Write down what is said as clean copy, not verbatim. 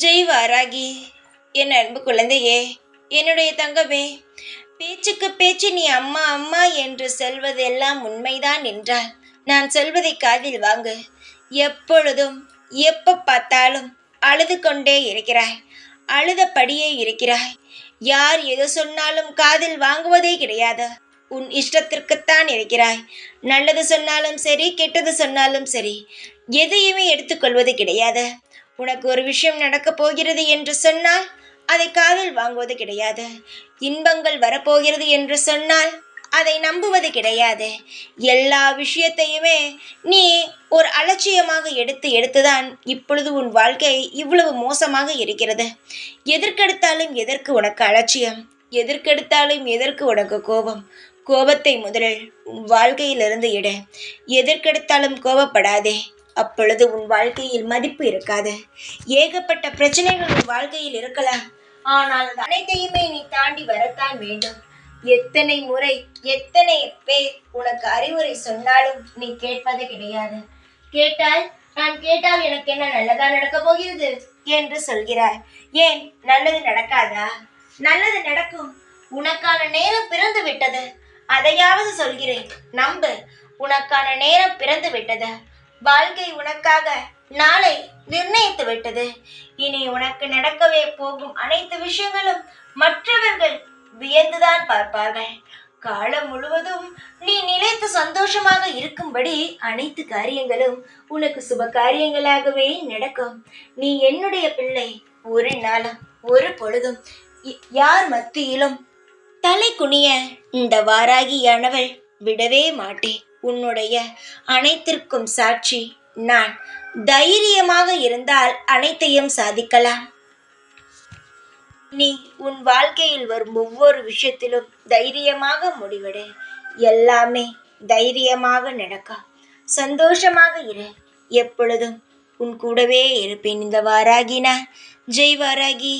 ஜெய் வாராகி, என் அன்பு குழந்தையே, என்னுடைய தங்கமே, பேச்சுக்கு பேச்சு நீ அம்மா அம்மா என்று சொல்வதெல்லாம் உண்மைதான் என்றால் நான் சொல்வதை காதில் வாங்கு. எப்பொழுதும் எப்ப பார்த்தாலும் அழுது கொண்டே இருக்கிறாய், அழுதபடியே இருக்கிறாய். யார் எது சொன்னாலும் காதில் வாங்குவதே கிடையாது. உன் இஷ்டத்திற்குத்தான் இருக்கிறாய். நல்லது சொன்னாலும் சரி, கெட்டது சொன்னாலும் சரி, எதையுமே எடுத்துக்கொள்வது கிடையாது. உனக்கு ஒரு விஷயம் நடக்கப் போகிறது என்று சொன்னால் அதை காதில் வாங்குவது கிடையாது. இன்பங்கள் வரப்போகிறது என்று சொன்னால் அதை நம்புவது கிடையாது. எல்லா விஷயத்தையுமே நீ ஒரு அலட்சியமாக எடுத்துதான் இப்பொழுது உன் வாழ்க்கை இவ்வளவு மோசமாக இருக்கிறது. எதற்கெடுத்தாலும் எதற்கு உனக்கு அலட்சியம்? எதற்கெடுத்தாலும் எதற்கு உனக்கு கோபம்? கோபத்தை முதலில் உன் வாழ்க்கையிலிருந்து எடு. எதற்கெடுத்தாலும் கோபப்படாதே. அப்பொழுது உன் வாழ்க்கையில் மதிப்பு இருக்காது. ஏகப்பட்ட பிரச்சனைகள் உன் வாழ்க்கையில் இருக்கலாம், ஆனால் அனைத்தையுமே நீ தாண்டி வரத்தான் வேண்டும். எத்தனை முறை எத்தனை பேர் உனக்கு அறிவுரை சொன்னாலும் நீ கேட்பது கிடையாது. நான் கேட்டால் எனக்கு என்ன நல்லதா நடக்க போகிறது என்று சொல்கிறாய். ஏன் நல்லது நடக்காதா? நல்லது நடக்கும். உனக்கான நேரம் பிறந்து விட்டது. அதையாவது சொல்கிறேன், நம்பு. உனக்கான நேரம் பிறந்து விட்டது. வாழ்க்கை உனக்காக நாளை நிர்ணயித்து விட்டது. இனி உனக்கு நடக்கவே போகும் அனைத்து விஷயங்களும் மற்றவர்கள் வியந்துதான் பார்ப்பார்கள். காலம் முழுவதும் நீ நிலைத்து சந்தோஷமாக இருக்கும்படி அனைத்து காரியங்களும் உனக்கு சுப காரியங்களாகவே நடக்கும். நீ என்னுடைய பிள்ளை. ஒரு நாளும் ஒரு பொழுதும் யார் மத்தியிலும் தலை குனிய இந்த வாராகியானவள் விடவே மாட்டேன். உன்னுடைய அனைத்திற்கும் சாட்சி நான். தைரியமாக இருந்தால் அனைத்தையும் சாதிக்கலாம். நீ உன் வாழ்க்கையில் வரும் ஒவ்வொரு விஷயத்திலும் தைரியமாக முடிவெடு. எல்லாமே தைரியமாக நடக்கும். சந்தோஷமாக இரு. எப்பொழுதும் உன் கூடவே இருப்பேன். இந்த வாராகினா. ஜெய் வாராகி.